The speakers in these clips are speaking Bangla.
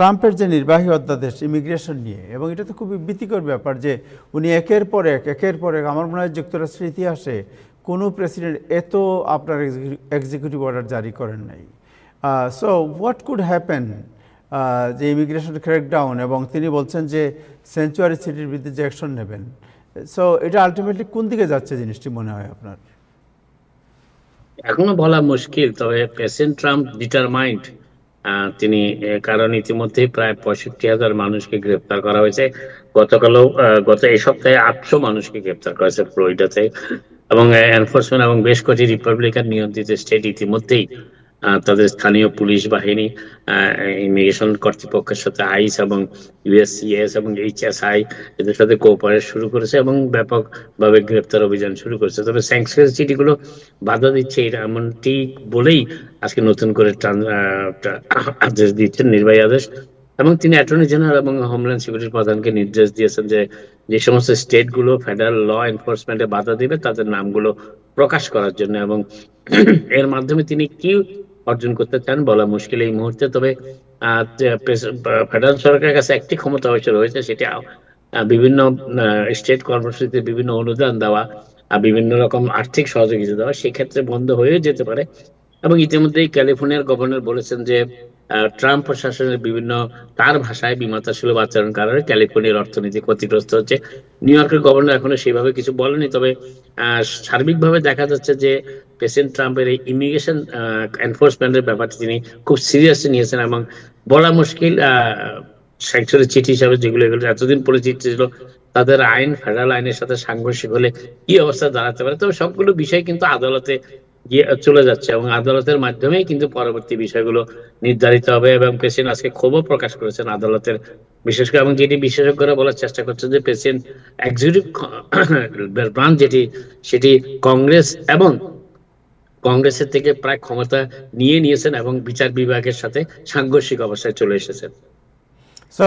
ট্রাম্পের যে নির্বাহী অধ্যাদেশ ইমিগ্রেশন নিয়ে, এবং এটা তো খুবই ভীতিকর ব্যাপার যে উনি একের পর এক আমার মনে হয় যুক্তরাষ্ট্রের ইতিহাসে কোনো প্রেসিডেন্ট এত আপনার এক্সিকিউটিভ অর্ডার জারি করেন নাই। সো হোয়াট কুড হ্যাপেন যে ইমিগ্রেশন ক্র্যাকডাউন, এবং তিনি বলছেন যে স্যাংচুয়ারি সিটির বিরুদ্ধে যে অ্যাকশন নেবেন। সো এটা আলটিমেটলি কোন দিকে যাচ্ছে জিনিসটি মনে হয় আপনার? এখনো বলা মুশকিল, তবে প্রেসিডেন্ট ট্রাম্প ডিটারমাইন্ড তিনি, কারণ ইতিমধ্যেই প্রায় 65,000 মানুষকে গ্রেপ্তার করা হয়েছে। গত এই সপ্তাহে 800 মানুষকে গ্রেপ্তার করা হয়েছে ফ্লোরিডাতে, এবং এনফোর্সমেন্ট এবং বেশ কয়েকটি রিপাবলিকান নিয়ন্ত্রিত স্টেট ইতিমধ্যেই তাদের স্থানীয় পুলিশ বাহিনী, ইমিগ্রেশন কর্তৃপক্ষের সাথে আইস এবং ইউএসসিএস এবং এইচএসআই এদের সাথে কোঅপারেট শুরু করেছে এবং ব্যাপকভাবে গ্রেপ্তার অভিযান শুরু করেছে। তবে স্যাংচুয়ারি সিটিগুলো বাধা দিচ্ছে এমনটি বলেই আজকে নতুন করে আদেশ দিচ্ছেন, নির্বাহী আদেশ। এবং তিনি অ্যাটর্নি জেনারেল এবং হোমল্যান্ড সিকিউরিটি প্রধানকে নির্দেশ দিয়েছেন যে যে সমস্ত স্টেটগুলো ফেডারেল ল এনফোর্সমেন্টে বাধা দিবে তাদের নামগুলো প্রকাশ করার জন্য, এবং এর মাধ্যমে তিনি কি অর্জন করতে চান বলা মুশকিল এই মুহূর্তে। তবে ফেডারেল সরকারের কাছে একটি ক্ষমতা অবশ্য রয়েছে, সেটি বিভিন্ন স্টেট কর্মসূচিতে বিভিন্ন অনুদান দেওয়া, বিভিন্ন রকম আর্থিক সহযোগিতা দেওয়া, সেক্ষেত্রে বন্ধ হয়ে যেতে পারে। এবং ইতিমধ্যেই ক্যালিফোর্নিয়ার গভর্নর বলেছেন যে ট্রাম্প প্রশাসনের বিভিন্ন, তার ভাষায়, বিমাতাসুলভ আচরণ কারণে ক্যালিফোর্নিয়ার অর্থনীতি ক্ষতিগ্রস্ত হচ্ছে। নিউ ইয়র্কের গভর্নর এখনো সেইভাবে কিছু বলেনি, তবে সার্বিকভাবে দেখা যাচ্ছে যে প্রেসিডেন্ট ট্রাম্পের এই ইমিগ্রেশন এনফোর্সমেন্টের ব্যাপারটি তিনি খুব সিরিয়াসলি নিয়েছেন, এবং বলা মুশকিল স্যাংচুয়ারি চিঠি হিসাবে যেগুলো এগুলো এতদিন পরিচিত ছিল, তাদের আইন ফেডারেল আইনের সাথে সাংঘর্ষিক হলে কি অবস্থা দাঁড়াতে পারে। তবে সবগুলো বিষয় কিন্তু আদালতে গিয়ে চলে যাচ্ছে, এবং আদালতের মাধ্যমেই কিন্তু পরবর্তী বিষয়গুলো নির্ধারিত হবে। এবং প্রেসিডেন্ট আজকে ক্ষোভও প্রকাশ করেছেন আদালতের, বিশেষ করে, এবং যেটি বিশেষজ্ঞরা বলার চেষ্টা করছেন যে প্রেসিডেন্ট এক্সিকিউটিভ ব্রাঞ্চ সেটি কংগ্রেস এবং কংগ্রেসের থেকে প্রায় ক্ষমতা নিয়ে নিয়েছেন এবং বিচার বিভাগের সাথে সাংঘর্ষিক অবস্থায় চলে এসেছেন। সো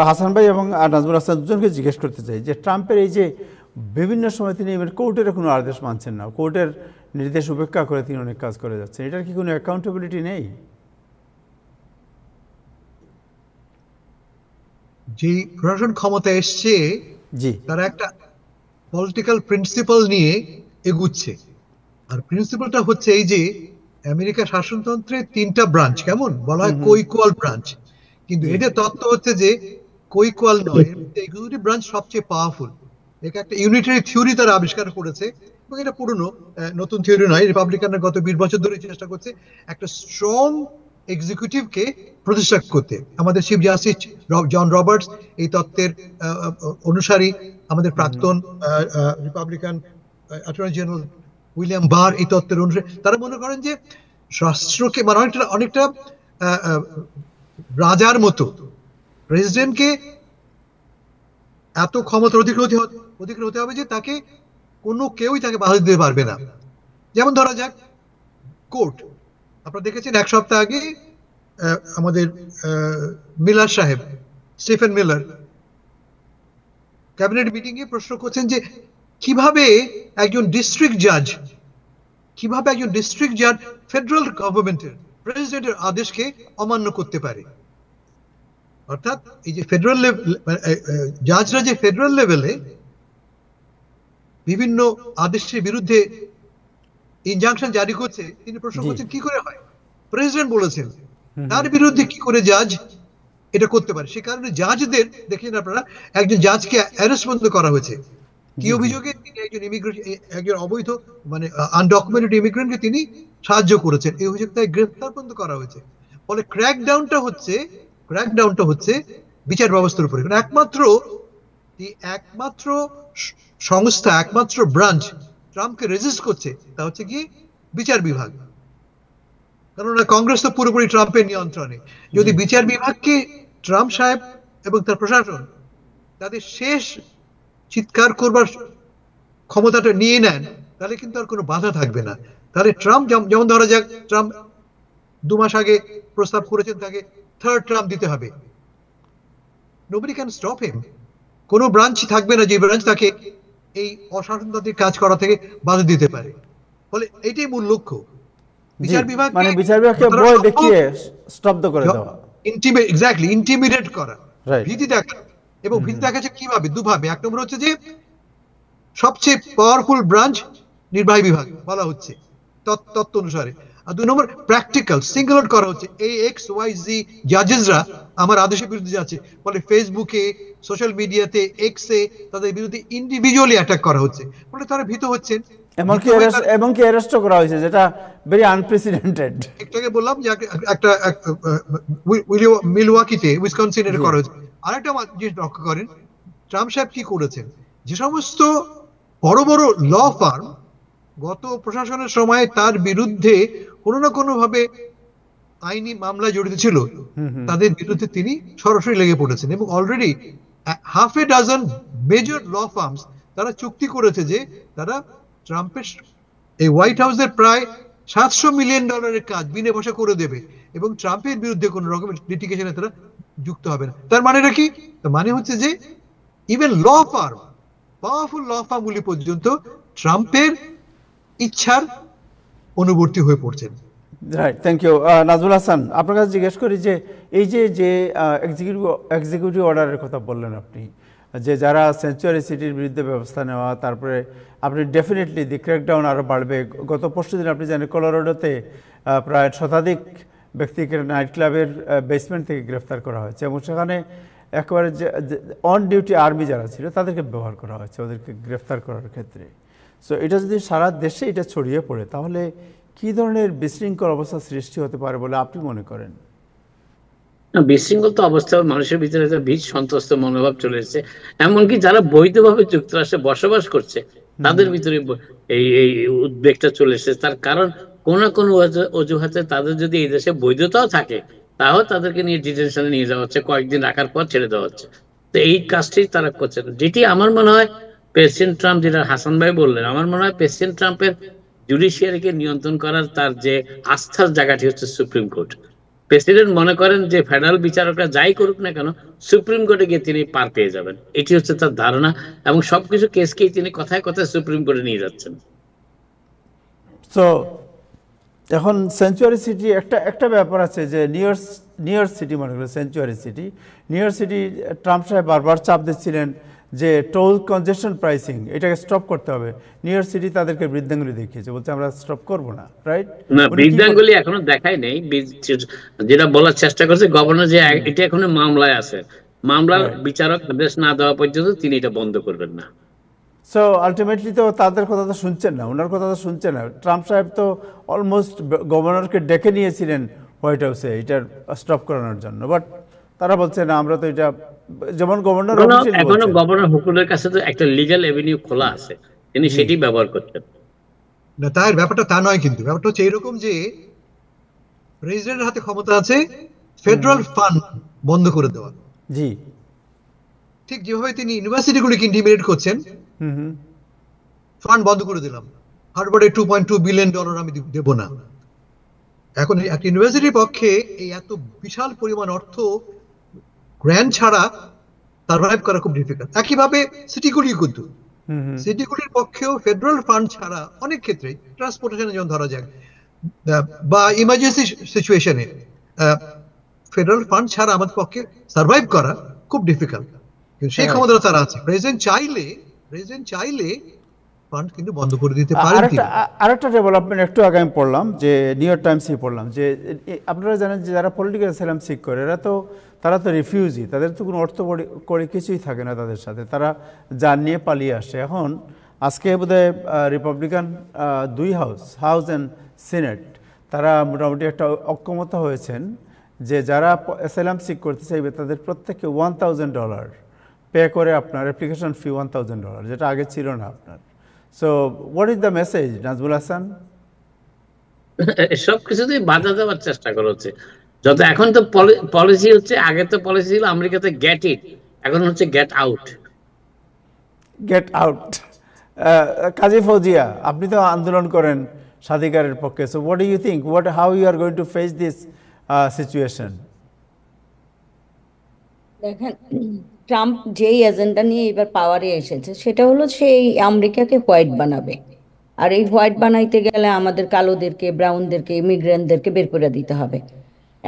হাসান ভাই এবং নাজমুল হাসান দুজনকে জিজ্ঞেস করতে চাই যে ট্রাম্পের এই যে বিভিন্ন সময় তিনি কোর্টের কোনো আদেশ মানছেন না, কোর্টের নির্দেশ উপেক্ষা করে তিনি অনেক কাজ করে যাচ্ছেন, এটার কি কোনো অ্যাকাউন্টেবিলিটি নেই? যে প্রশাসন ক্ষমতা এসছে, জি, তারা একটা পলিটিক্যাল প্রিন্সিপাল নিয়ে এগুচ্ছে। আর প্রিন্সিপালটা হচ্ছে এই যে আমেরিকা শাসনতন্ত্রে 3টা ব্রাঞ্চ, কেমন বলা হয় কোইকুয়াল ব্রাঞ্চ, কিন্তু এদের তত্ত্ব হচ্ছে যে কোইকুয়াল নয়, এক্সিকিউটিভ ব্রাঞ্চ সবচেয়ে পাওয়ারফুল। এটা একটা ইউনিটারি থিওরি তারা আবিষ্কার করেছে, এবং এটা পুরনো, নতুন থিওরি নয়। রিপাবলিকানরা গত 20 বছর ধরে চেষ্টা করছে একটা স্ট্রং এক্সিকিউটিভকে প্রতিষ্ঠা করতে। আমাদের চিফ জাস্টিস জন রবার্টস এই তত্ত্বের অনুসারী। আমাদের প্রাক্তন রিপাবলিকান অ্যাটর্নি জেনারেল উইলিয়াম বার এই তত্ত্বের অনুসারী। তারা মনে করেন যে রাষ্ট্রকে মানে অনেকটা রাজার মতো প্রেসিডেন্টকে এত ক্ষমতার অধিকার হতে হবে যে তাকে কেউই তাকে বাধা দিতে পারবে না। যেমন ধরা যাক কোর্ট, আপনারা দেখেছেন এক সপ্তাহ আগে আমাদের মিলার সাহেব, স্টিফেন মিলার, ক্যাবিনেট মিটিং এ প্রশ্ন করছেন যে কিভাবে একজন ডিস্ট্রিক্ট জাজ ফেডারেল গভর্নমেন্টের প্রেসিডেন্টের আদেশকে অমান্য করতে পারে। অর্থাৎ এই যে ফেডারেল জাজরা যে ফেডারেল লেভেলে বিভিন্ন আদেশের বিরুদ্ধে ইনজাংশন জারি করছে, তিনি প্রশ্ন করছেন কি করে হয়, প্রেসিডেন্ট বলেছেন, তার বিরুদ্ধে কি করে জাজ এটা করতে পারে। সে কারণে জাজদের দেখেন আপনারা, একজন জাজকে অ্যারেস্ট বন্ধ করা হয়েছে। কি অভিযোগে? তিনি একজন অবৈধ মানে আনডকুমেন্টেড ইমিগ্রেন্টকে তিনি সাহায্য করেছেন, এই অভিযোগ তাই গ্রেফতার বন্ধ করা হয়েছে। ফলে ক্র্যাকডাউনটা হচ্ছে বিচার ব্যবস্থার উপরে। একমাত্র সংস্থা, একমাত্র ব্রাঞ্চ ট্রাম্পকে রেজিস্ট করছে, তা হচ্ছে কি বিচার বিভাগ। কেননা কংগ্রেস তো পুরোপুরি ট্রাম্পের নিয়ন্ত্রণে। যদি বিচার বিভাগকে ট্রাম্প সাহেব এবং তার প্রশাসন তাদের শেষ চিৎকার করবার ক্ষমতাটা নিয়ে নেন, তাহলে কিন্তু আর কোনো বাধা থাকবে না। তাহলে ট্রাম্প, যেমন ধরা যাক ট্রাম্প 2 মাস আগে প্রস্তাব করেছেন তাকে থার্ড টার্ম দিতে হবে, nobody can stop him। কোনো ব্রাঞ্চ থাকবে না যে ব্রাঞ্চ তাকে এই অসাংবিধানিক কাজ করা থেকে বাধা দিতে পারে। ফলে এটাই মূল লক্ষ্য, বিচার বিভাগ, মানে বিচার বিভাগকে ভয় দেখিয়ে স্তব্ধ করে দেওয়া। এক্স্যাক্টলি ইন্টিমিডেট করা, রাইট ভীতি দেখা। এবং ভীতি দেখাচ্ছে কিভাবে? দুভাবে। এক নম্বর হচ্ছে যে সবচেয়ে পাওয়ারফুল ব্রাঞ্চ নির্বাহী বিভাগ বলা হচ্ছে তত্ত্ব অনুসারে, আর 2 নম্বর প্র্যাকটিক্যাল সিঙ্গল আউট করা হচ্ছে। এই XYZ জাজেসরা আমার আদেশের বিরুদ্ধে যাচ্ছে বলে ফেসবুকে, সোশ্যাল মিডিয়াতে, এক্সে তাদের বিরুদ্ধে ইন্ডিভিজুয়ালি অ্যাটাক করা হচ্ছে, বলে তারা ভীত হচ্ছেন। এমনকি অ্যারেস্টও করা হয়েছে, যেটা ভেরি আনপ্রেসিডেন্টেড। একটাকে বললাম যে একটা মিলওয়াকিতে, উইসকনসিন এর করা হয়েছে। আরেকটা জিনিস লক্ষ্য করেন, ট্রাম্প সাহেব কি করেছেন, যে সমস্ত বড় বড় ল ফার্ম গত প্রশাসনের সময় তার বিরুদ্ধে কোনো না কোনো ভাবে আইনি মামলায় জড়িত ছিল, তাদের বিরুদ্ধে তিনি সরাসরি লেগে পড়েছেন। এবং already half a dozen major law firms তারা চুক্তি করেছে যে তারা ট্রাম্পের এই হোয়াইট হাউসের প্রায় $700 মিলিয়ন কাজ বিনে বসে করে দেবে, এবং ট্রাম্পের বিরুদ্ধে কোন রকমের লিটিগেশনে তারা যুক্ত হবে না। তার মানেটা কি? তার মানে হচ্ছে যে even law firm, powerful law firm গুলি পর্যন্ত ট্রাম্পের ইচ্ছার অনুবর্তী হয়ে পড়ছেন। Right, thank you. Nazmul Hasan, আপনার কাছে জিজ্ঞেস করি যে এই যে এক্সিকিউটিভ অর্ডারের কথা বললেন আপনি, যে যারা স্যাংচুয়ারি সিটির বিরুদ্ধে ব্যবস্থা নেওয়া, তারপরে আপনি ডেফিনেটলি দি ক্র্যাকডাউন আরও বাড়বে। গত পরশুদিন আপনি জানেন কলোরাডোতে প্রায় শতাধিক ব্যক্তিকে নাইট ক্লাবের বেসমেন্ট থেকে গ্রেফতার করা হয়েছে, এবং সেখানে একেবারে অন ডিউটি আর্মি যারা ছিল তাদেরকে ব্যবহার করা হয়েছে ওদেরকে গ্রেফতার করার ক্ষেত্রে। সো এটা যদি সারা দেশে এটা ছড়িয়ে পড়ে, তাহলে কি ধরনের বিশৃঙ্খল অবস্থা সৃষ্টি হতে পারে বলে আপনি মনে করেন? বিশৃঙ্খল তো অবস্থা, মানুষের ভিতরে একটা ভীত সন্ত্রস্ত মনোভাব চলে এসেছে। এমনকি যারা বৈধভাবে যুক্তরাষ্ট্রে বসবাস করছে তাদের ভিতরে এই উদ্বেগটা চলে এসেছে। তার কারণ কোন না কোন অজুহাতে তাদের যদি এই দেশে বৈধতাও থাকে, তাও তাদেরকে নিয়ে ডিটেনশনে নিয়ে যাওয়া হচ্ছে, কয়েকদিন রাখার পর ছেড়ে দেওয়া হচ্ছে। তো এই কাজটি তারা করছে, যেটি আমার মনে হয় প্রেসিডেন্ট ট্রাম্প, যেটা হাসান ভাই বললেন, আমার মনে হয় প্রেসিডেন্ট ট্রাম্পের জুডিশিয়ারিকে নিয়ন্ত্রণ করার তার যে আস্থার জায়গাটি হচ্ছে সুপ্রিম কোর্ট। প্রেসিডেন্ট মনে করেন যে ফেডারেল বিচারকরা যাই করুক না কেন সুপ্রিম কোর্টে গিয়ে তিনি পার পেয়ে যাবেন, এটি হচ্ছে তার ধারণা, এবং সবকিছু কেসকেই তিনি কথায় কথায় সুপ্রিম কোর্টে নিয়ে যাচ্ছেন। সো এখন স্যাংচুয়ারি সিটি একটা ব্যাপার আছে যে নিউ ইয়র্ক সিটি, মনে করেন sanctuary city, new York city Trump সাহেব বারবার চাপ দিচ্ছিলেন যে টোল কনজেশন প্রাইসিং এটাকে স্টপ করতে হবে। নিউ ইয়র্ক সিটি তাদেরকে বৃদ্ধাঙ্গুলি দেখিয়েছে, বলছে আমরা স্টপ করবো না। রাইট, না বৃদ্ধাঙ্গুলি এখনো দেখাই নেই, যেটা বলার চেষ্টা করছে গভর্নর যে এটা এখনো মামলায় আছে, মামলার বিচারক আদেশ না দেওয়া পর্যন্ত তিনি এটা বন্ধ করবেন না। সো আলটিমেটলি তো তাদের কথা তো শুনছেন না, ওনার কথা তো শুনছেন না। ট্রাম্প সাহেব তো অলমোস্ট গভর্নরকে ডেকে নিয়েছিলেন হোয়াইট হাউসে এটার স্টপ করানোর জন্য, বাট তারা বলছে না আমরা তো এটা, যেমন গভর্নর এখনো গভর্নর হুকুমের কাছে তো একটা লিগ্যাল এভিনিউ খোলা আছে, তিনি সেটি ব্যবহার করতেন না। তার ব্যাপারটা তা নয়, কিন্তু ব্যাপারটা হচ্ছে এরকম যে প্রেসিডেন্টের হাতে ক্ষমতা আছে ফেডারেল ফান্ড বন্ধ করে দেওয়া। জি, ঠিক যেভাবে তিনি ইউনিভার্সিটিগুলিকে ইন্টিমিডেট করছেন, ফান্ড বন্ধ করে দিলাম, হার্ভার্ডে $2.2 বিলিয়ন আমি দেব না। এখন একটা ইউনিভার্সিটির পক্ষে এই এত বিশাল পরিমাণ অর্থ গ্র্যান্ট ছাড়া সার্ভাইভ করা খুব ডিফিকাল্ট। একইভাবে সিটিগুলি, কিন্তু সিটিগুলির পক্ষেও ফেডারেল ফান্ড ছাড়া অনেক ক্ষেত্রে, ট্রান্সপোর্টেশনে যেমন ধরা যাক বা ইমার্জেন্সি সিচুয়েশনে, ফেডারেল ফান্ড ছাড়া আমাদের পক্ষে সার্ভাইভ করা খুব ডিফিকাল্ট। কিন্তু সেই ক্ষমতা তারা আছে। প্রেসিডেন্ট চাইলে ফান্ড কিন্তু বন্ধ করে দিতে পারেন। আরেকটা ডেভেলপমেন্ট একটু আগে আমি পড়লাম, যে নিউ ইয়র্ক টাইমসে পড়লাম যে আপনারা জানেন যে যারা পলিটিক্যাল অ্যাসাইলাম সিক করে তারা তো রিফিউজি, তাদের তো কোনো অর্থ করে কিছুই থাকে না তাদের সাথে, তারা যান নিয়ে পালিয়ে আসে। এখন আজকে বোধহয় রিপাবলিকান 2 হাউস অ্যান্ড সিনেট তারা মোটামুটি একটা ঐক্যমত হয়েছেন যে যারা অ্যাসাইলাম সিক করতে চাইবে তাদের প্রত্যেককে $1,000 পে করে আপনার অ্যাপ্লিকেশন ফি $1,000, যেটা আগে ছিল না আপনার। So what is the message, Nazmul Hasan? সব কিছুতেই বাধা দেওয়ার চেষ্টা করা হচ্ছে। যত এখন তো পলিসি হচ্ছে, আগে তো পলিসি ছিল আমেরিকাতে গেট ইট, এখন হচ্ছে গেট আউট। কাজী ফৌজিয়া, আপনি তো আন্দোলন করেন স্বাধিকারের পক্ষে, so what do you think, how you are going to face this situation? দেখেন, ট্রাম্প যেই এজেন্ডা নিয়ে এবার পাওয়ারে এসেছে সেটা হলো সেই আমেরিকাকে হোয়াইট বানাবে। আর এই হোয়াইট বানাইতে গেলে আমাদের কালোদেরকে, ব্রাউনদেরকে, ইমিগ্রেন্টদেরকে বের করে দিতে হবে।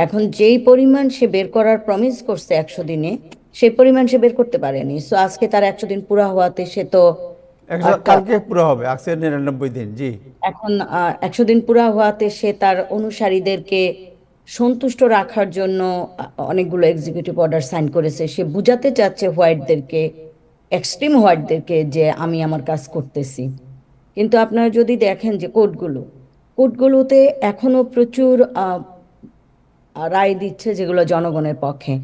এখন যেই পরিমাণ সে বের করার প্রমিস করছে 100 দিনে, সেই পরিমাণ সে বের করতে পারেনি। সো আজকে তার 100 দিন পুরা হওয়াতে সে তো কালকে পুরো হবে, আজকে 99 দিন। জি, এখন 100 দিন পুরা হওয়াতে সে তার অনুসারীদেরকে সন্তুষ্ট রাখার জন্য অনেকগুলো এক্সিকিউটিভ অর্ডার সাইন করেছে। সে বুঝাতে চাচ্ছে হোয়াইটদেরকে, এক্সট্রিম হোয়াইটদেরকে, যে আমি আমার কাজ করতেছি। কিন্তু আপনারা যদি দেখেন যে কোর্টগুলোতে এখনো প্রচুর রায় দিচ্ছে যেগুলো জনগণের পক্ষে।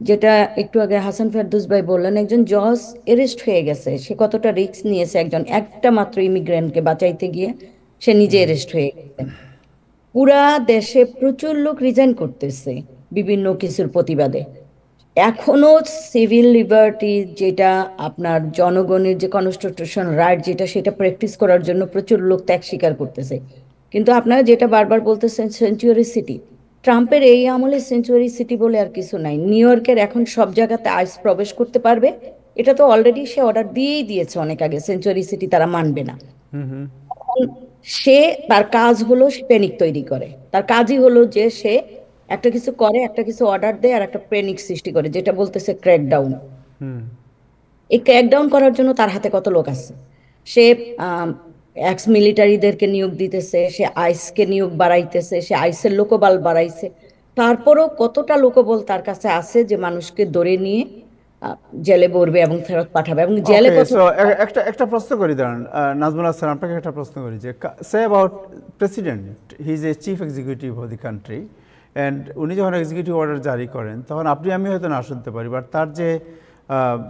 যেটা একটু আগে হাসান ফেরদৌস ভাই বললেন, একজন জজ অ্যারেস্ট হয়ে গেছে, সে কতটা রিস্ক নিয়েছে একটা মাত্র ইমিগ্রেন্টকে বাঁচাইতে গিয়ে সে নিজে অ্যারেস্ট হয়ে গেছে। পুরা দেশে প্রচুর লোক রিজাইন করতেছে বিভিন্ন কিছুর প্রতিবাদে। এখনো সিভিল লিবার্টি, যেটা আপনার জনগণের যে কনস্টিটিউশন রাইট, যেটা সেটা প্র্যাকটিস করার জন্য প্রচুর লোক ত্যাগ স্বীকার করতেছে। কিন্তু আপনারা যেটা বারবার বলতেছেন সেঞ্চুয়ারি সিটি, ট্রাম্পের এই আমলে সেঞ্চুয়ারি সিটি বলে আর কিছু নাই। নিউ ইয়র্কের এখন সব জায়গাতে আইস প্রবেশ করতে পারবে, এটা তো অলরেডি সে অর্ডার দিয়েই দিয়েছে অনেক আগে। সেঞ্চুয়ারি সিটি তারা মানবে না। সে তার কাজ হলো সে প্যানিক তৈরি করে, তার কাজই হলো যে সে একটা কিছু করে, একটা কিছু অর্ডার দেয় আর একটা প্যানিক সৃষ্টি করে, যেটা বলতেছে ক্র্যাকডাউন। এই ক্র্যাকডাউন করার জন্য তার হাতে কত লোক আছে। সে এক্স মিলিটারিদেরকে নিয়োগ দিতেছে, সে আইসকে নিয়োগ বাড়াইতেছে, সে আইসের লোকবল বাড়াইছে। তারপরও কতটা লোকবল তার কাছে আছে যে মানুষকে ধরে নিয়ে জেলে ভরবে এবং ফেরত পাঠাবে। এবং জেলে একটা প্রশ্ন করি, দাঁড়ান নাজমুল হাসান, আপনাকে একটা প্রশ্ন করি যে say about president, he is a chief executive of the country, and উনি যখন এক্সিকিউটিভ অর্ডার জারি করেন তখন আপনি আমি হয়তো না শুনতে পারি, বাট তার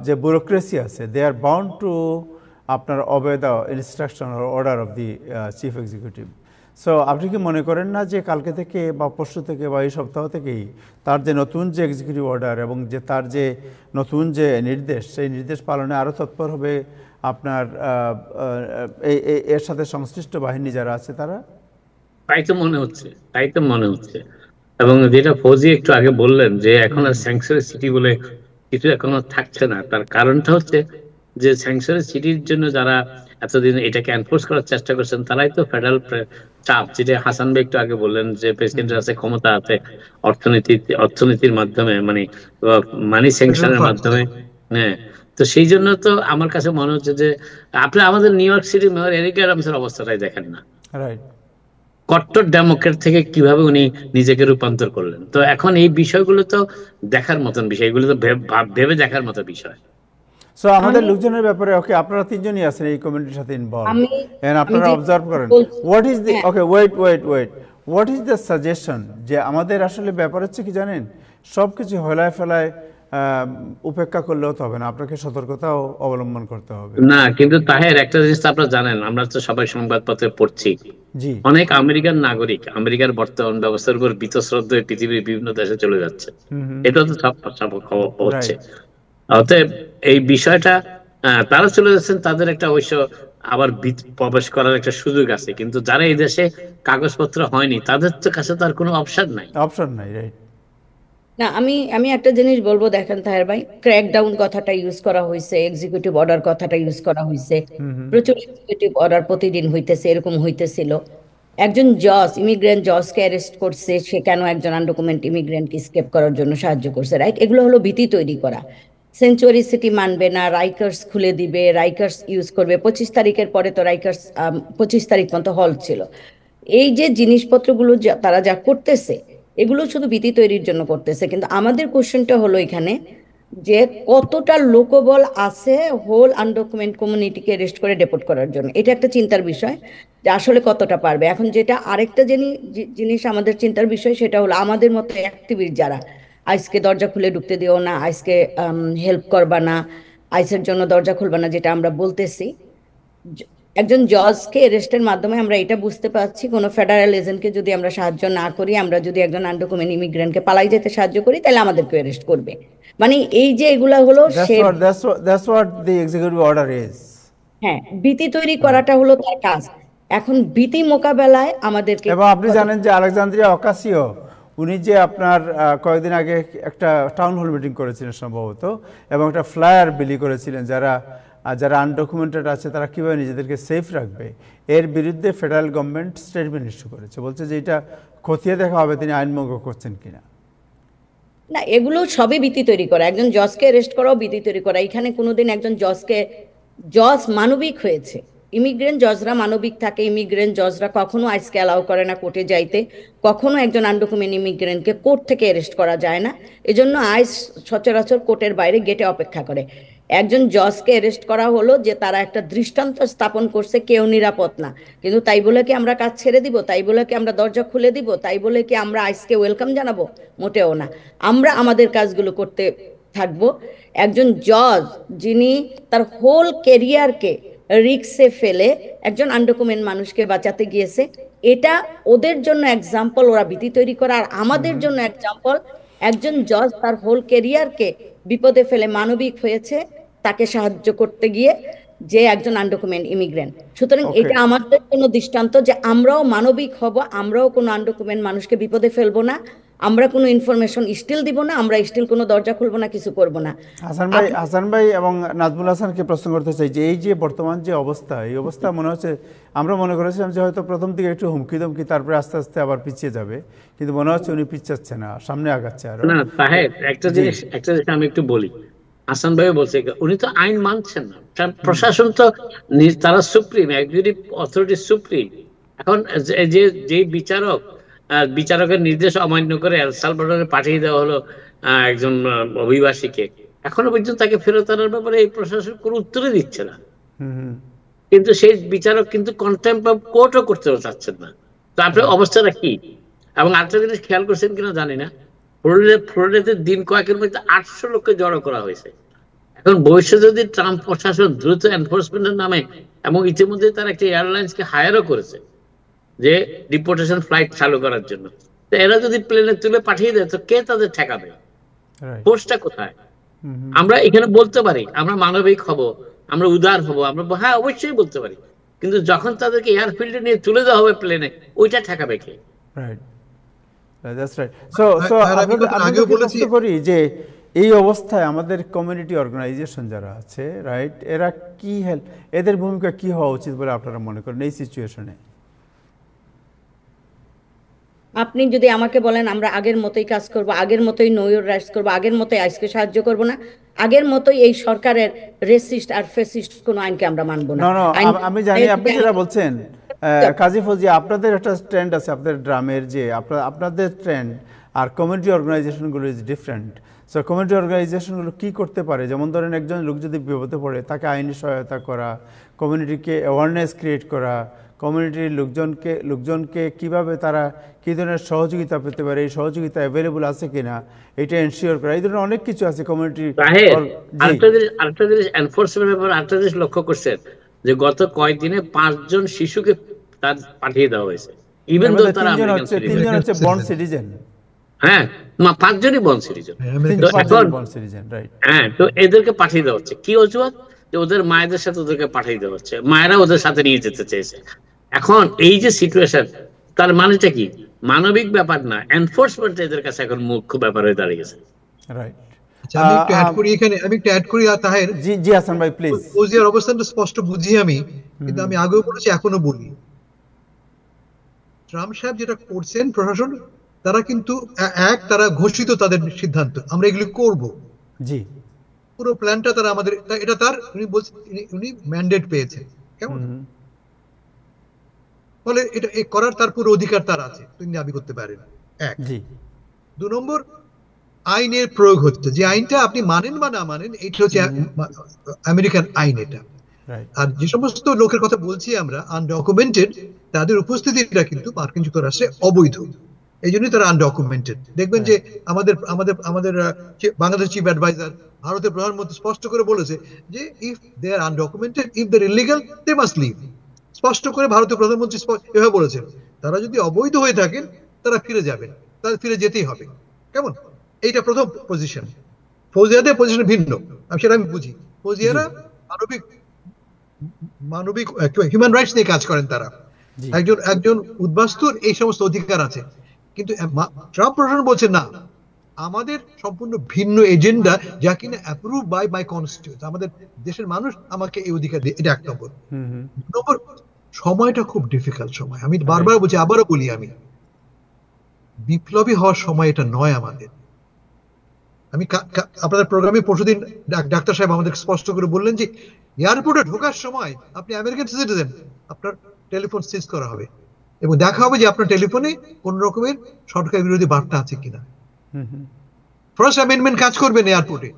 যে ব্যুরোক্রেসি আছে, দে আর বাউন্ড টু আপনার অবে the instruction order of the chief executive. So আপনি কি মনে করেন না যে কালকে থেকে বা পরশু থেকে বা এই সপ্তাহ থেকেই তার যে নতুন যে এক্সিকিউটিভ অর্ডার এবং যে তার যে নতুন যে নির্দেশ, সেই নির্দেশ পালনে আরও তৎপর হবে আপনার এর সাথে সংশ্লিষ্ট বাহিনী যারা আছে তারা? তাই তো মনে হচ্ছে। এবং যেটা ফৌজি একটু আগে বললেন যে এখন আর স্যাংচুয়ারি সিটি বলে কিছু এখনো থাকছে না, তার কারণটা হচ্ছে যে স্যাংচুয়ারি সিটির জন্য যারা এতদিন এটাকে এনফোর্স করার চেষ্টা করছেন তারাই তো ফেডারেল চাপ, যেটা হাসান ভাই একটু আগে বললেন যে প্রেসিডেন্টের কাছে ক্ষমতা আছে অর্থনীতির মাধ্যমে, মানি স্যাংশনের মাধ্যমে। হ্যাঁ, তো সেই জন্য তো আমার কাছে মনে হচ্ছে যে আপনি আমাদের New York city mayor Eric অ্যাডামসের অবস্থাটাই দেখেন না, কট্টর ডেমোক্রেট থেকে কিভাবে উনি নিজেকে রূপান্তর করলেন। তো এখন এই বিষয়গুলো তো দেখার মতন বিষয়, এগুলো তো ভেবে দেখার মতো বিষয়। সো আমাদের লোকজনের ব্যাপারে, ওকে আপনারা তিনজনই আছেন এই কমিউনিটির সাথে ইনভলভ, এন্ড আপনারা অবজার্ভ করেন what is the, okay wait what is the suggestion, যে আমাদের আসলে ব্যাপার হচ্ছে কি জানেন, সব কিছু হেলায় ফেলায় উপেক্ষা করলেও তো হবে না, আপনাকে সতর্কতাও অবলম্বন করতে হবে। না, কিন্তু তাহের একটা জিনিস আপনারা জানেন, আমরা তো সবাই সংবাদপত্রে পড়ছি, অনেক আমেরিকান নাগরিক আমেরিকার বর্তমান ব্যবস্থার উপর বীতশ্রদ্ধ হয়ে পৃথিবীর বিভিন্ন দেশে চলে যাচ্ছে, এটা তো সব খবর হচ্ছে। অতএব এই বিষয়টা তারা চলে যাচ্ছেন, তাদের একটা অবশ্য আবার প্রবেশ করার একটা সুযোগ আছে, কিন্তু যারা এই দেশে কাগজপত্র হয়নি তাদের তো কাছে তার কোনো অপশন নাই। রাইট না, আমি একটা জিনিস বলবো, দেখেন তাহের ভাই, ক্র্যাকডাউন কথাটা ইউজ করা হয়েছে, এক্সিকিউটিভ অর্ডার কথাটা ইউজ করা হয়েছে, প্রচুর এক্সিকিউটিভ অর্ডার প্রতিদিন হইতেছে, এরকম হইতেছিল। একজন জজ ইমিগ্রেন্ট জজকে অ্যারেস্ট করছে, সে কেন একজন আনডকুমেন্ট ইমিগ্রেন্টকে স্কেপ করার জন্য সাহায্য করছে, রাইট? এগুলো হলো ভীতি তৈরি করা। সেঞ্চুয়ারি সিটি মানবে না, রাইকার্স খুলে দিবে, রাইকার্স ইউজ করবে। 25 তারিখের পরে তো রাইকার্স 25 তারিখ পর্যন্ত হল ছিল। এই যে জিনিসপত্রগুলো তারা যা করতেছে, এগুলো শুধু ভীতি তৈরির জন্য করতেছে। কিন্তু আমাদের কোশ্চেনটা হলো এখানে যে কতটা লোকবল আছে হোল আনডকুমেন্ট কমিউনিটিকে অ্যারেস্ট করে ডেপোর্ট করার জন্য। এটা একটা চিন্তার বিষয় যে আসলে কতটা পারবে। এখন যেটা আরেকটা জিনিস আমাদের চিন্তার বিষয়, সেটা হলো আমাদের মতো অ্যাক্টিভিস্ট যারা, আইসকে দরজা খুলে ঢুকতে দিও না, আইসকে হেল্প করবা না, আইসের জন্য দরজা খুলবা না, যেটা আমরা বলতেছি। একজন জজকে অ্যারেস্টের মাধ্যমে আমরা এটা বুঝতে পারছি, কোনো ফেডারেল এজেন্টকে যদি আমরা সাহায্য না করি, আমরা যদি একজন আনডকুমেন্ট ইমিগ্রেন্টকে পালাই যেতে সাহায্য করি, তাহলে আমাদেরকে অ্যারেস্ট করবে। মানে এই যে এগুলা হলো, that's what the executive order is. হ্যাঁ, ভীতি তৈরি করাটা হলো তার কাজ। এখন ভীতি মোকাবেলায় আমাদেরকে, এবং আপনি জানেন যে আলেকজান্দ্রিয়া অকাসিও, উনি যে আপনার কয়েকদিন আগে একটা টাউন হল মিটিং করেছিলেন সম্ভবত, এবং একটা ফ্লায়ার বিলি করেছিলেন যারা আর যারা আনডকুমেন্টেড আছে তারা কীভাবে নিজেদেরকে সেফ রাখবে, এর বিরুদ্ধে ফেডারেল গভর্নমেন্ট স্টেটমেন্ট ইস্যু করেছে, বলছে যে এটা খতিয়ে দেখা হবে তিনি আইনভঙ্গ করছেন কিনা। না, এগুলো সবই ভীতি তৈরি করা, একজন জজকে অ্যারেস্ট করাও ভীতি তৈরি করা। এখানে কোনোদিন একজন জজ মানবিক হয়েছে, ইমিগ্রেন্ট জজরা মানবিক থাকে, ইমিগ্রেন্ট জজরা কখনো আইসকে অ্যালাউ করে না কোর্টে যাইতে, কখনো একজন আনডকুমেন্ট ইমিগ্রেন্টকে কোর্ট থেকে অ্যারেস্ট করা যায় না, এজন্য আইস সচরাচর কোর্টের বাইরে গেটে অপেক্ষা করে। একজন জজকে অ্যারেস্ট করা হলো যে তারা একটা দৃষ্টান্ত স্থাপন করছে কেউ নিরাপদ না, কিন্তু তাই বলে কি আমরা কাজ ছেড়ে দিব? তাই বলে কি আমরা দরজা খুলে দিব? তাই বলে কি আমরা আইসকে ওয়েলকাম জানাবো? মোটেও না, আমরা আমাদের কাজগুলো করতে থাকবো। একজন জজ যিনি তার হোল ক্যারিয়ারকে রিস্কে ফেলে একজন আনডকুমেন্ট মানুষকে বাঁচাতে গিয়েছে, এটা ওদের জন্য এক্সাম্পল, ওরা ভীতি তৈরি করা। আর আমাদের জন্য এক্সাম্পল, একজন জজ তার হোল ক্যারিয়ারকে বিপদে ফেলে মানবিক হয়েছে তাকে সাহায্য করতে গিয়ে, যে একজন আনডকুমেন্ট ইমিগ্রেন্ট। সুতরাং এটা আমাদের জন্য দৃষ্টান্ত যে আমরাও মানবিক হব, আমরাও কোনো আনডকুমেন্ট মানুষকে বিপদে ফেলবো না, আমরা কোনো ইনফরমেশন স্টিল দিব না, আমরা স্টিল কোনো দরজা খুলবো না, কিছু করব না। হাসান ভাই এবং নাজমুল হাসানকে প্রশ্ন করতে চাই যে এই যে বর্তমান যে অবস্থা, এই অবস্থা মনে হচ্ছে, আমরা মনে করেছিলাম যে হয়তো প্রথম দিকে একটু হুমকি দমকি, তারপরে আস্তে আস্তে আবার পিছিয়ে যাবে, কিন্তু মনে হচ্ছে উনি পিছাচ্ছে না, সামনে আগাচ্ছে। আর না তাহের, একটা জিনিস আমি একটু বলি, হাসান ভাই বলছে উনি তো আইন মানছেন না, প্রশাসন তো তারা সুপ্রিম, এক্সিকিউটিভ অথরিটি সুপ্রিম। এখন যে বিচারকের নির্দেশ অমান্য করে এল সালভাডোরে পাঠিয়ে দেওয়া হলো একজন অভিবাসীকে, এখনো পর্যন্ত তাকে ফেরত আনার ব্যাপারে এই প্রশাসন কোনো উত্তরই দিচ্ছে না। কিন্তু সেই বিচারক কিন্তু কন্টেম্প্ট অফ কোর্টও করতে চাচ্ছেন না। তো আপনার অবস্থাটা কি? এবং আরেকটা জিনিস খেয়াল করছেন কিনা জানি না, ফ্লোরিডাতে দিন কয়েকের মধ্যে 800 লোককে জড়ো করা হয়েছে। এখন ভবিষ্যতে যদি ট্রাম্প প্রশাসন দ্রুত এনফোর্সমেন্টের নামে, এবং ইতিমধ্যে তারা একটা এয়ারলাইন্সকে হায়ারও করেছে যে ডিপোর্টেশন ফ্লাইট চালু করার জন্য, তো এরা যদি প্লেনে তুলে পাঠিয়ে দেয় তো কে তাদের ঠেকাবে? ফোর্সটা কোথায়? আমরা এখানে বলতে পারি আমরা মানবিক হব, আমরা উদার হব, আমরা হ্যাঁ অবশ্যই বলতে পারি, কিন্তু যখন তাদেরকে এয়ারফিল্ডে নিয়ে তুলে দেওয়া হবে প্লেনে, ওইটা ঠেকাবে কে? যে এই অবস্থায় আমাদের কমিউনিটি অর্গানাইজেশন যারা আছে, রাইট, এরা কি এদের ভূমিকা কি হওয়া উচিত বলে আপনারা মনে করেন এই সিচুয়েশনে? আপনি যদি আমাকে বলেন আমরা আগের মতোই কাজ করব, আগের মতোই নো ইউর রাইটস করব, আগের মতোই আইসকে সাহায্য করব না, আগের মতোই এই সরকারের রেসিস্ট আর ফেসিস্ট কোন আইনকে আমরা মানব না। আমি জানি আপনি যেটা বলছেন কাজী ফৌজি, আপনাদের একটা ট্রেন্ড আছে, আপনাদের ড্রামের যে আপনাদের ট্রেন্ড আর কমিউনিটি অর্গানাইজেশনগুলো ইজ ডিফারেন্ট। সো কমিউনিটি অর্গানাইজেশনগুলো কী করতে পারে? যেমন ধরেন একজন লোক যদি বিপদে পড়ে তাকে আইনি সহায়তা করা, কমিউনিটিকে অ্যাওয়ারনেস ক্রিয়েট করা, কমিউনিটির লোকজনকে কিভাবে তারা কী ধরনের সহযোগিতা পেতে পারে, এই সহযোগিতা অ্যাভেলেবল আছে কিনা এটা এনশিওর করা, এই ধরনের অনেক কিছু আছে কমিউনিটি। আরেকটা জিনিস এনফোর্সমেন্ট ব্যাপারে আরেকটা জিনিস লক্ষ্য করছেন যে গত কয়েকদিনে 5 জন শিশুকে তার পাঠিয়ে দেওয়া হয়েছে, ইভেন দো তারা 3 জন হচ্ছে বন্ড সিটিজেন। হ্যাঁ, 5 জনই বন্ড সিটিজেন। হ্যাঁ, তো এদেরকে পাঠিয়ে দেওয়া হচ্ছে কি অজুহাত? যে ওদের মায়েদের সাথে ওদেরকে পাঠিয়ে দেওয়া হচ্ছে, মায়েরা ওদের সাথে নিয়ে যেতে চেয়েছে। এখন এই যে সিচুয়েশন, তার মানেটা কি? মানবিক ব্যাপার না, এনফোর্সমেন্ট এদের কাছে এখন মুখ্য ব্যাপার হয়ে দাঁড়িয়েছে। রাইট। আমি একটু অ্যাড করি তাহের। জি হাসান ভাই প্লিজ। ফৌজিয়ার অবস্থানটা স্পষ্ট বুঝি আমি, কিন্তু আমি আগেও বলেছি এখনো বলি, ট্রাম্প সাহেব যেটা করছেন প্রশাসন, তারা কিন্তু তারা ঘোষিত তাদের সিদ্ধান্ত আমরা এগুলি করব, জি, পুরো প্ল্যানটা তারা আমাদের, এটা তার উনি ম্যান্ডেট পেয়েছে, কেমন? ফলে এটা করার তার পুরো অধিকার তার আছে, তিনি দাবি করতে পারেন। এক। 2 নম্বর, আইনের প্রয়োগ হচ্ছে, যে আইনটা আপনি মানেন বা না মানেন, এটা হচ্ছে আমেরিকান আইন এটা। আর যে সমস্ত লোকের কথা বলছি আমরা আনডকুমেন্টেড, তাদের উপস্থিতিটা কিন্তু মার্কিন যুক্তরাষ্ট্রে অবৈধ, এই জন্যই তারা আনডকুমেন্টেড। দেখবেন যে আমাদের বাংলাদেশ চিফ অ্যাডভাইজার, ভারতের প্রধানমন্ত্রী স্পষ্ট করে বলেছে যে if they are undocumented, if they are illegal, they must leave. স্পষ্ট করে ভারতীয় প্রধানমন্ত্রী এভাবে বলেছেন, তারা যদি অবৈধ হয়ে থাকেন তারা ফিরে যাবেন, তাদের ফিরে যেতেই হবে, কেমন? এইটা প্রথম পজিশন। ফৌজিয়াদের পজিশন ভিন্ন, সেটা আমি বুঝি। ফৌজিয়ারা মানবিক হিউম্যান রাইটস নিয়ে কাজ করেন, তারা একজন উদ্বাস্তুর এই সমস্ত অধিকার আছে, কিন্তু ট্রাম্প প্রশাসন বলছে না, আমাদের সম্পূর্ণ ভিন্ন এজেন্ডা, যা কিনা অ্যাপ্রুভ বাই মাই কনস্টিটিউয়েন্টস, আমাদের দেশের মানুষ আমাকে এই অধিকার দিয়ে। এটা 1 নম্বর। 2 নম্বর, সময়টা খুব ডিফিকাল্ট সময়। আমি বারবার বলছি, আবারও বলি, আমি বিপ্লবী হওয়ার সময় এটা নয় আমাদের। আমি আপনাদের প্রোগ্রামে পরশুদিন ডাক্তার সাহেব আমাদের স্পষ্ট করে বললেন যে এয়ারপোর্টে ঢোকার সময় আপনি আমেরিকান সিটিজেন, আপনার টেলিফোন সিজ করা হবে এবং দেখা হবে যে আপনার টেলিফোনে কোন রকমের সরকার বিরোধী বার্তা আছে কিনা। ফার্স্ট অ্যামেন্ডমেন্ট কাজ করবে না এয়ারপোর্টে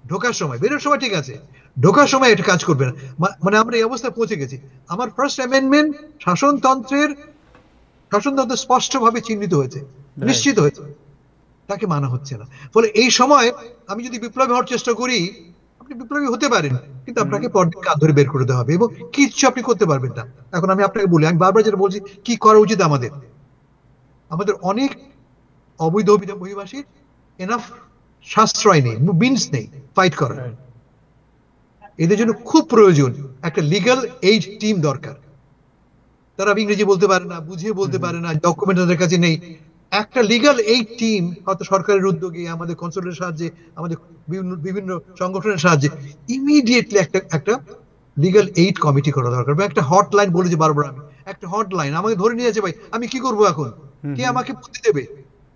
ঢোকার সময়, বেরোর সময় ঠিক আছে, ঢোকার সময় এটা কাজ করবে না। মানে আমরা এই অবস্থায় পৌঁছে গেছি। আমার ফার্স্ট অ্যামেন্ডমেন্ট শাসনতন্ত্রের স্পষ্টভাবে চিহ্নিত হয়েছে, নিশ্চিত হয়েছে, তাকে মানা হচ্ছে না। ফলে এই সময় আমি যদি বিপ্লবী হওয়ার চেষ্টা করি, আপনি বিপ্লবী হতে পারেন, কিন্তু আপনাকে পরদিন কাঁধ ধরে বের করে দেওয়া হবে এবং কিচ্ছু আপনি করতে পারবেন না। এখন আমি আপনাকে বলি, আমি বারবার যেটা বলছি, কি করা উচিত আমাদের অনেক অবৈধ অভিবাসীর এনাফ সাশ্রয় নেই, মিনস নেই ফাইট করার। এদের জন্য খুব প্রয়োজন একটা লিগ্যাল এইড টিম দরকার। তারা ইংরেজি বলতে পারে না, বুঝিয়ে বলতে পারে না, ডকুমেন্ট তাদের কাছে নেই। একটা লিগ্যাল এইড টিম হয়তো সরকারের উদ্যোগে, আমাদের কনসুলেটের সাহায্যে, আমাদের বিভিন্ন সংগঠনের সাহায্যে ইমিডিয়েটলি একটা লিগ্যাল এইড কমিটি করা দরকার। একটা হটলাইন বলেছি বারবার আমি, একটা হটলাইন আমাকে ধরে নিয়ে যাচ্ছে, ভাই আমি কি করবো এখন, কে আমাকে বুদ্ধি দেবে?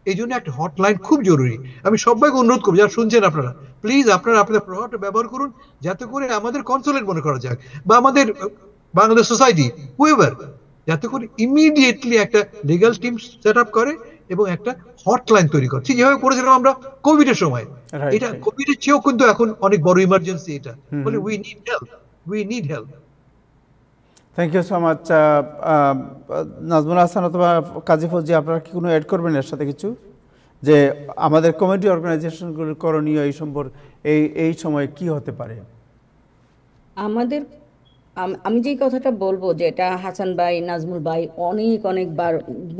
এই জন্য একটা হটলাইন খুব জরুরি। আমি সবাইকে অনুরোধ করবো, যারা শুনছেন আপনারা, প্লিজ আপনারা আপনাদের প্রভাবটা ব্যবহার করুন, যাতে করে আমাদের কনসুলেট মনে করা যাক বা আমাদের বাংলাদেশ সোসাইটি, হুএভার, যাতে করে ইমিডিয়েটলি একটা লিগ্যাল টিম সেট আপ করে এবং একটা হটলাইন তৈরি করে, ঠিক যেভাবে করেছিলাম আমরা কোভিড এর সময়। এটা কোভিড এর চেয়েও কিন্তু এখন অনেক বড় ইমার্জেন্সি এটা। বলে we need help. Thank you so much. Nazmul Hasan অথবা কাজী ফৌজি, আপনারা কি কোনো অ্যাড করবেন এর সাথে কিছু, যে আমাদের কমিউনিটি অর্গানাইজেশনগুলোর করণীয় এই সম্পর্কে এই সময় কি হতে পারে? আমাদের আমি যেই কথাটা বলবো, যে এটা হাসান ভাই, নাজমুল ভাই অনেকবার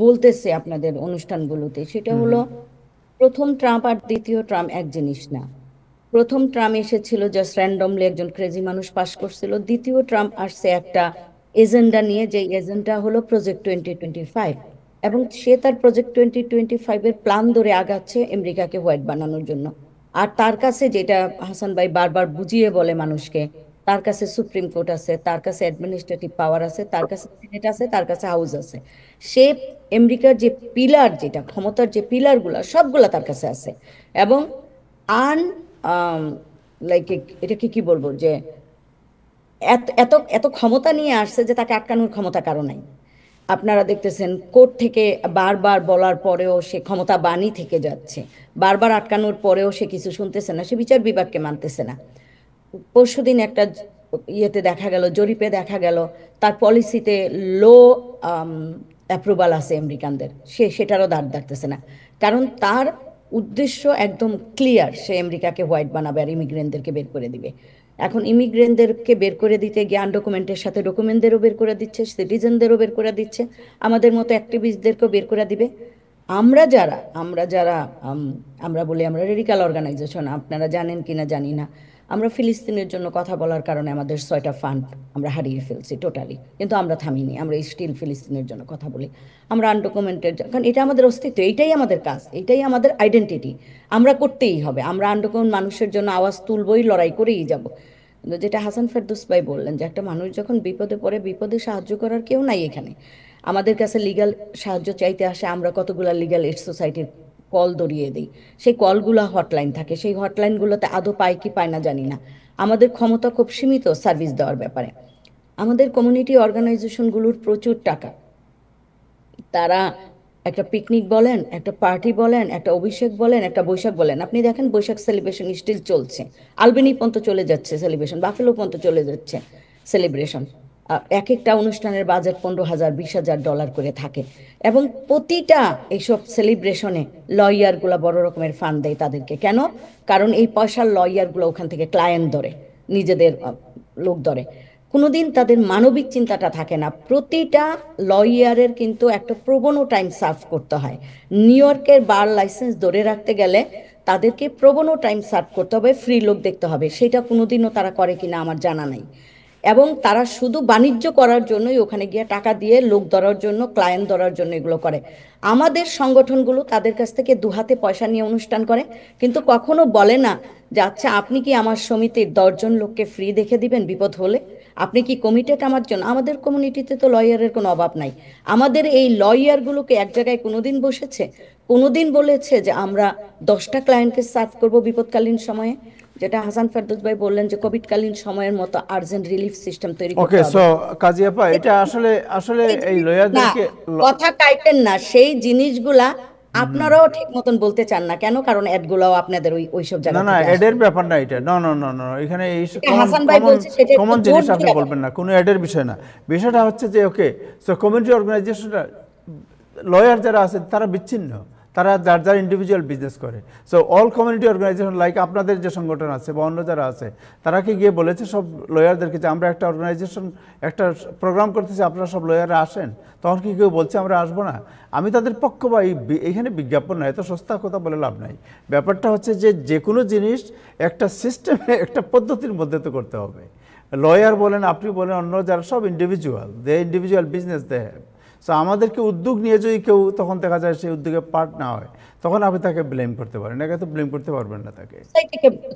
বলতেছে আপনাদের অনুষ্ঠানগুলোতে, সেটা হলো প্রথম ট্রাম্প আর দ্বিতীয় ট্রাম্প এক জিনিস না। প্রথম ট্রাম্প এসেছিল জাস্ট র্যান্ডমলি একজন ক্রেজি মানুষ পাস করছিল। দ্বিতীয় ট্রাম্প আসছে একটা এজেন্ডা নিয়ে, যে এজেন্ডা হলো প্রজেক্ট 2025, এবং সে তার প্রজেক্ট 2025 এর প্ল্যান ধরে আগাচ্ছে আমেরিকাকে হোয়াইট বানানোর জন্য। আর তার কাছে, যেটা হাসান ভাই বারবার বুঝিয়ে বলে মানুষকে, তার কাছে সুপ্রিম কোর্ট আছে, তার কাছে অ্যাডমিনিস্ট্রেটিভ পাওয়ার আছে, তার কাছে সিনেট আছে, তার কাছে হাউস আছে। সে আমেরিকার যে পিলার, যেটা ক্ষমতার যে পিলারগুলা, সবগুলা তার কাছে আছে। এবং লাইক এটাকে কি বলবো, যে এত এত এত ক্ষমতা নিয়ে আসছে যে তাকে আটকানোর ক্ষমতা কারো নাই। আপনারা দেখতেছেন কোর্ট থেকে বারবার বলার পরেও সে ক্ষমতা বাণী থেকে যাচ্ছে, বারবার আটকানোর পরেও সে কিছু শুনতেছে না, সে বিচার বিভাগকে মানতেছে না। পরশুদিন একটা ইয়েতে দেখা গেল, জরিপে দেখা গেল, তার পলিসিতে লো অ্যাপ্রুভাল আছে আমেরিকানদের, সেটারও দাঁড় ডাকতেছে না, কারণ তার উদ্দেশ্য একদম ক্লিয়ার, সে আমেরিকাকে হোয়াইট বানাবে আর ইমিগ্রেন্টদেরকে বের করে দিবে। এখন ইমিগ্রেন্টদেরকে বের করে দিতে গিয়ে আনডকুমেন্টের সাথে ডকুমেন্টদেরও বের করে দিচ্ছে, সিটিজেনদেরও বের করে দিচ্ছে, আমাদের মতো অ্যাক্টিভিস্টদেরকেও বের করে দিবে। আমরা যারা আমরা বলি আমরা রেডিকাল অর্গানাইজেশন, আপনারা জানেন কিনা জানি না, আমরা ফিলিস্তিনের জন্য কথা বলার কারণে আমাদের 6টা ফান্ড আমরা হারিয়ে ফেলছি টোটালি, কিন্তু আমরা থামিনি, আমরা স্টিল ফিলিস্তিনের জন্য কথা বলি। আমরা আনডকুমেন্টেড, কারণ এটা আমাদের অস্তিত্ব, এইটাই আমাদের কাজ, এইটাই আমাদের আইডেন্টিটি, আমরা করতেই হবে। আমরা আনডকুমেন্ট মানুষের জন্য আওয়াজ তুলবই, লড়াই করেই যাব। কিন্তু যেটা হাসান ফেরদৌস ভাই বললেন, যে একটা মানুষ যখন বিপদে পড়ে, বিপদে সাহায্য করার কেউ নাই এখানে, আমাদের কাছে লিগ্যাল সাহায্য চাইতে আসে, আমরা কতগুলো লিগ্যাল এইড সোসাইটির কল ধরিয়ে দিই, সেই কলগুলো হটলাইন থাকে, সেই হটলাইনগুলোতে আদৌ পায় কি পায় না জানি না। আমাদের ক্ষমতা খুব সীমিত সার্ভিস দেওয়ার ব্যাপারে। আমাদের কমিউনিটি অর্গানাইজেশনগুলোর প্রচুর টাকা, তারা একটা পিকনিক বলেন, একটা পার্টি বলেন, একটা অভিষেক বলেন, একটা বৈশাখ বলেন, আপনি দেখেন বৈশাখ সেলিব্রেশন স্টিল চলছে, আলবেনি পর্যন্ত চলে যাচ্ছে সেলিব্রেশন, বাফেলো পর্যন্ত চলে যাচ্ছে সেলিব্রেশন। এক একটা অনুষ্ঠানের বাজেট $15,000-20,000 করে থাকে, এবং প্রতিটা এইসব সেলিব্রেশনে লয়ারগুলো বড় রকমের ফান্ড দেয় তাদেরকে। কেন? কারণ এই পয়সার লয়ারগুলো ওখান থেকে ক্লায়েন্ট ধরে, নিজেদের লোক ধরে, কোনোদিন তাদের মানবিক চিন্তাটা থাকে না। প্রতিটা লয়ারের কিন্তু একটা প্রোবোনো টাইম সার্ভ করতে হয়। নিউ ইয়র্কের বার লাইসেন্স ধরে রাখতে গেলে তাদেরকে প্রোবোনো টাইম সার্ভ করতে হবে, ফ্রি লোক দেখতে হবে, সেটা কোনোদিনও তারা করে কিনা আমার জানা নাই। এবং তারা শুধু বাণিজ্য করার জন্যই ওখানে গিয়ে টাকা দিয়ে লোক ধরার জন্য, ক্লায়েন্ট ধরার জন্য এগুলো করে। আমাদের সংগঠনগুলো তাদের কাছ থেকে দুহাতে পয়সা নিয়ে অনুষ্ঠান করে, কিন্তু কখনো বলে না যে আচ্ছা আপনি কি আমার সমিতির 10 জন লোককে ফ্রি দেখে দিবেন বিপদ হলে, আপনি কি কমিটেড আমার জন্য? আমাদের কমিউনিটিতে তো লয়ারের কোনো অভাব নাই। আমাদের এই লয়ারগুলোকে এক জায়গায় কোনোদিন বসেছে, কোনোদিন বলেছে যে আমরা 10টা ক্লায়েন্টকে সার্ভ করব বিপদকালীন সময়ে? যেটা হাসান ফেরদৌস ভাই বললেন যে কোভিডকালীন সময়ের মতো আর্জেন্ট রিলিফ সিস্টেম তৈরি করতে ওকে, হবে। সো কাজী আপা, এটা আসলে আসলে এই লয়ারদেরকে কথা কাইটেন না, সেই জিনিসগুলা আপনারাও ঠিক মতন বলতে চান না কেন? কারণ অ্যাডগুলাও আপনাদের ওইসব জায়গা না না, থেকে আসে। এডের ব্যাপার না এটা, না না না না, এখানে এই এটা হাসান ভাই বলছে, সেটা একটু কমন জোর জিনিস দিয়ে আপনি বলেন। বলবেন না, কোনো এডের বিষয় না। বিষয়টা হচ্ছে যে ওকে, সো কমিউনিটি অর্গানাইজেশনটা, লয়ার যারা আছে তারা বিচ্ছিন্ন, তারা যার যার ইন্ডিভিজুয়াল বিজনেস করে। So all community organization like আপনাদের যে সংগঠন আছে বা অন্য যারা আছে, তারা কি গিয়ে বলেছে সব লয়ারদেরকে যে আমরা একটা অর্গানাইজেশন, একটা প্রোগ্রাম করতেছি, আপনারা সব লয়াররা আসেন? তখন কি কেউ বলছে আমরা আসবো না? আমি তাদের পক্ষ বা এইখানে বিজ্ঞাপন না, এত সস্তা কথা বলে লাভ নাই। ব্যাপারটা হচ্ছে যে যে কোনো জিনিস একটা সিস্টেমে, একটা পদ্ধতির মধ্যে তো করতে হবে। লয়ার বলেন, আপনি বলেন, অন্য যারা সব individual, they individual business they have. So আমাদেরকে উদ্যোগ নিয়ে যদি কেউ তখন দেখা যায় সেই উদ্যোগে পার্ট না হয়, তখন আপনি তাকে ব্লেম করতে পারেন, একে তো ব্লেম করতে পারবেন না তাকে।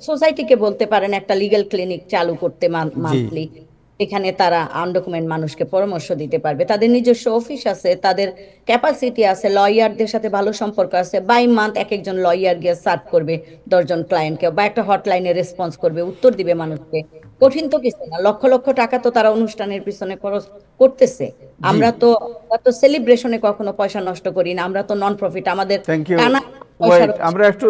সোসাইটিকে বলতে পারেন একটা লিগ্যাল ক্লিনিক চালু করতে মান্থলি, এখানে তারা আনডকুমেন্ট মানুষকে পরামর্শ দিতে পারবে। তাদের নিজস্ব অফিস আছে, তাদের ক্যাপাসিটি আছে, লয়ারদের সাথে ভালো সম্পর্ক আছে। বাই মান্থ এক একজন লয়ার গিয়ে সার্ভ করবে 10 জন ক্লায়েন্টকে, বা একটা হটলাইনে রেসপন্স করবে, উত্তর দিবে মানুষকে। কঠিন তো কিছু না, লক্ষ লক্ষ টাকা তো তারা অনুষ্ঠানের পিছনে খরচ করতেছে। আমরা তো সেলিব্রেশনে কখনো পয়সা নষ্ট করি না, আমরা তো নন প্রফিট, আমাদের থ্যাংক ইউ। টানা ওয়েট, আমরা একটু